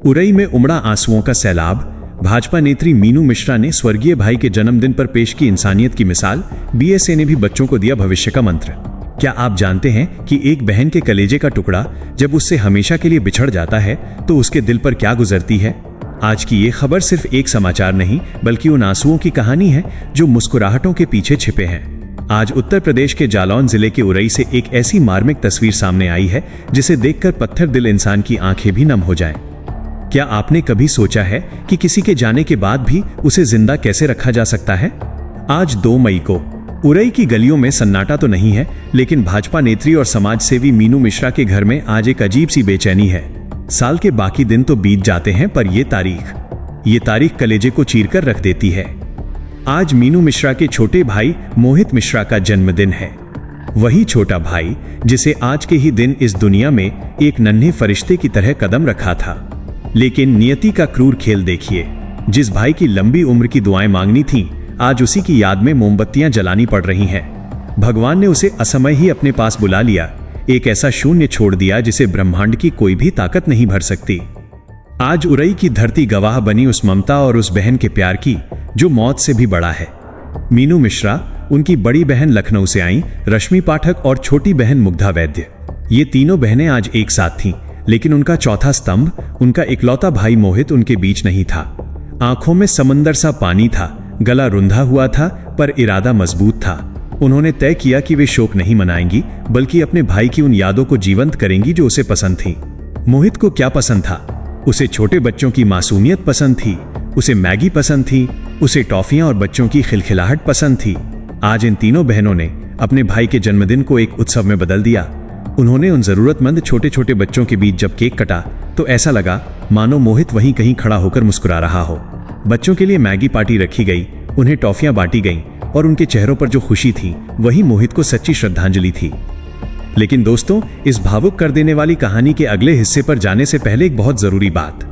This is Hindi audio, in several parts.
उरई में उमड़ा आंसुओं का सैलाब। भाजपा नेत्री मीनू मिश्रा ने स्वर्गीय भाई के जन्मदिन पर पेश की इंसानियत की मिसाल। बीएसए ने भी बच्चों को दिया भविष्य का मंत्र। क्या आप जानते हैं कि एक बहन के कलेजे का टुकड़ा जब उससे हमेशा के लिए बिछड़ जाता है तो उसके दिल पर क्या गुजरती है? आज की ये खबर सिर्फ एक समाचार नहीं बल्कि उन आंसुओं की कहानी है जो मुस्कुराहटों के पीछे छिपे हैं। आज उत्तर प्रदेश के जालौन जिले के उरई से एक ऐसी मार्मिक तस्वीर सामने आई है जिसे देखकर पत्थर दिल इंसान की आंखें भी नम हो जाएं। क्या आपने कभी सोचा है कि किसी के जाने के बाद भी उसे जिंदा कैसे रखा जा सकता है? आज 2 मई को उरई की गलियों में सन्नाटा तो नहीं है, लेकिन भाजपा नेत्री और समाज सेवी मीनू मिश्रा के घर में आज एक अजीब सी बेचैनी है। साल के बाकी दिन तो बीत जाते हैं पर ये तारीख कलेजे को चीरकर रख देती है। आज मीनू मिश्रा के छोटे भाई मोहित मिश्रा का जन्मदिन है। वही छोटा भाई जिसे आज के ही दिन इस दुनिया में एक नन्हे फरिश्ते की तरह कदम रखा था। लेकिन नियति का क्रूर खेल देखिए। जिस भाई की लंबी उम्र की दुआएं मांगनी थीं, आज उसी की याद में मोमबत्तियां जलानी पड़ रही हैं। भगवान ने उसे असमय ही अपने पास बुला लिया, एक ऐसा शून्य छोड़ दिया जिसे ब्रह्मांड की कोई भी ताकत नहीं भर सकती। आज उरई की धरती गवाह बनी उस ममता और उस बहन के प्यार की जो मौत से भी बड़ा है। मीनू मिश्रा, उनकी बड़ी बहन लखनऊ से आई रश्मि पाठक और छोटी बहन मुग्धा वैद्य, ये तीनों बहनें आज एक साथ थीं, लेकिन उनका चौथा स्तंभ, उनका इकलौता भाई मोहित उनके बीच नहीं था। आंखों में समंदर सा पानी था, गला रुंधा हुआ था पर इरादा मजबूत था। उन्होंने तय किया कि वे शोक नहीं मनाएंगी बल्कि अपने भाई की उन यादों को जीवंत करेंगी जो उसे पसंद थी। मोहित को क्या पसंद था? उसे छोटे बच्चों की मासूमियत पसंद थी, उसे मैगी पसंद थी, उसे टॉफियां और बच्चों की खिलखिलाहट पसंद थी। आज इन तीनों बहनों ने अपने भाई के जन्मदिन को एक उत्सव में बदल दिया। उन्होंने उन जरूरतमंद छोटे छोटे बच्चों के बीच जब केक कटा तो ऐसा लगा मानो मोहित वहीं कहीं खड़ा होकर मुस्कुरा रहा हो। बच्चों के लिए मैगी पार्टी रखी गई, उन्हें टॉफियां बांटी गईं और उनके चेहरों पर जो खुशी थी वही मोहित को सच्ची श्रद्धांजलि थी। लेकिन दोस्तों, इस भावुक कर देने वाली कहानी के अगले हिस्से पर जाने से पहले एक बहुत जरूरी बात।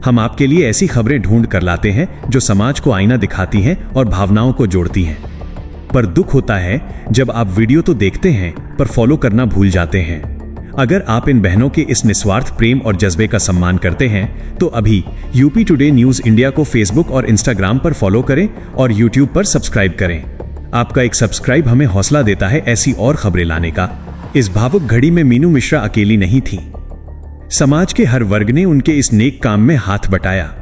हम आपके लिए ऐसी खबरें ढूंढ कर लाते हैं जो समाज को आईना दिखाती हैं और भावनाओं को जोड़ती हैं। पर दुख होता है जब आप वीडियो तो देखते हैं पर फॉलो करना भूल जाते हैं। अगर आप इन बहनों के इस निस्वार्थ प्रेम और जज्बे का सम्मान करते हैं तो अभी यूपी टुडे न्यूज इंडिया को फेसबुक और इंस्टाग्राम पर फॉलो करें और यूट्यूब पर सब्सक्राइब करें। आपका एक सब्सक्राइब हमें हौसला देता है ऐसी और खबरें लाने का। इस भावुक घड़ी में मीनू मिश्रा अकेली नहीं थी। समाज के हर वर्ग ने उनके इस नेक काम में हाथ बटाया।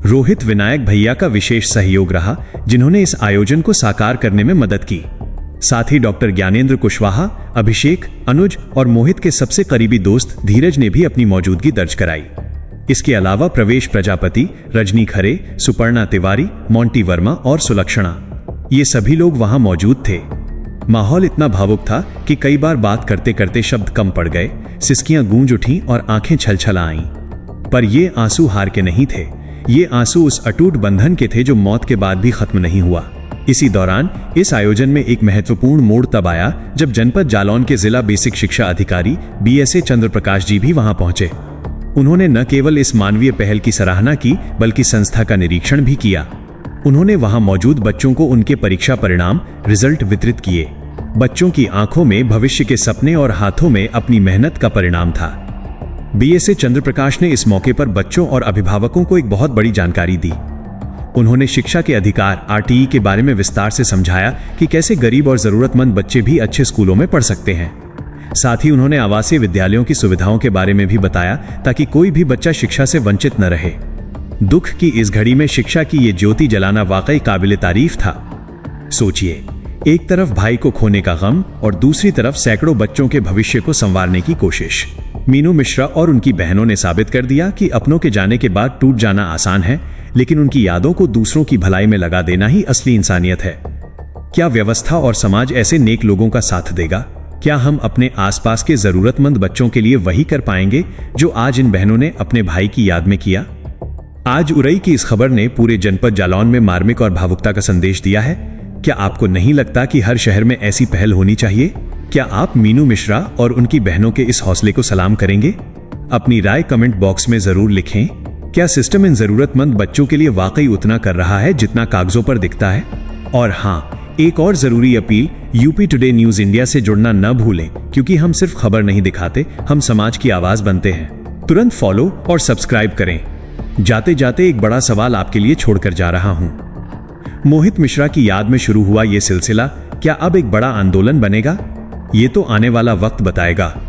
रोहित विनायक भैया का विशेष सहयोग रहा जिन्होंने इस आयोजन को साकार करने में मदद की। साथ ही डॉक्टर ज्ञानेंद्र कुशवाहा, अभिषेक, अनुज और मोहित के सबसे करीबी दोस्त धीरज ने भी अपनी मौजूदगी दर्ज कराई। इसके अलावा प्रवेश प्रजापति, रजनी खरे, सुपर्णा तिवारी, मोंटी वर्मा और सुलक्षणा, ये सभी लोग वहां मौजूद थे। माहौल इतना भावुक था कि कई बार बात करते करते शब्द कम पड़ गए, सिसकियां गूंज उठीं और आंखें छलछला आईं। पर ये आंसू हार के नहीं थे, ये आंसू उस अटूट बंधन के थे जो मौत के बाद भी खत्म नहीं हुआ। इसी दौरान इस आयोजन में एक महत्वपूर्ण मोड़ तब आया जब जनपद जालौन के जिला बेसिक शिक्षा अधिकारी बीएसए चंद्रप्रकाश जी भी वहां पहुंचे। उन्होंने न केवल इस मानवीय पहल की सराहना की बल्कि संस्था का निरीक्षण भी किया। उन्होंने वहां मौजूद बच्चों को उनके परीक्षा परिणाम, रिजल्ट वितरित किए। बच्चों की आंखों में भविष्य के सपने और हाथों में अपनी मेहनत का परिणाम था। बीएसए चंद्रप्रकाश ने इस मौके पर बच्चों और अभिभावकों को एक बहुत बड़ी जानकारी दी। उन्होंने शिक्षा के अधिकार आरटीई के बारे में विस्तार से समझाया कि कैसे गरीब और जरूरतमंद बच्चे भी अच्छे स्कूलों में पढ़ सकते हैं। साथ ही उन्होंने आवासीय विद्यालयों की सुविधाओं के बारे में भी बताया ताकि कोई भी बच्चा शिक्षा से वंचित न रहे। दुख की इस घड़ी में शिक्षा की ये ज्योति जलाना वाकई काबिले तारीफ था। सोचिए, एक तरफ भाई को खोने का गम और दूसरी तरफ सैकड़ों बच्चों के भविष्य को संवारने की कोशिश। मीनू मिश्रा और उनकी बहनों ने साबित कर दिया कि अपनों के जाने के बाद टूट जाना आसान है, लेकिन उनकी यादों को दूसरों की भलाई में लगा देना ही असली इंसानियत है। क्या व्यवस्था और समाज ऐसे नेक लोगों का साथ देगा? क्या हम अपने आसपास के जरूरतमंद बच्चों के लिए वही कर पाएंगे जो आज इन बहनों ने अपने भाई की याद में किया? आज उरई की इस खबर ने पूरे जनपद जालौन में मार्मिक और भावुकता का संदेश दिया है। क्या आपको नहीं लगता कि हर शहर में ऐसी पहल होनी चाहिए? क्या आप मीनू मिश्रा और उनकी बहनों के इस हौसले को सलाम करेंगे? अपनी राय कमेंट बॉक्स में जरूर लिखें। क्या सिस्टम इन जरूरतमंद बच्चों के लिए वाकई उतना कर रहा है जितना कागजों पर दिखता है? और हाँ, एक और जरूरी appeal, UP today news India से जुड़ना न भूलें, क्योंकि हम सिर्फ खबर नहीं दिखाते, हम समाज की आवाज बनते हैं। तुरंत फॉलो और सब्सक्राइब करें जाते जाते एक बड़ा सवाल आपके लिए छोड़कर जा रहा हूं। मोहित मिश्रा की याद में शुरू हुआ यह सिलसिला क्या अब एक बड़ा आंदोलन बनेगा? ये तो आने वाला वक्त बताएगा।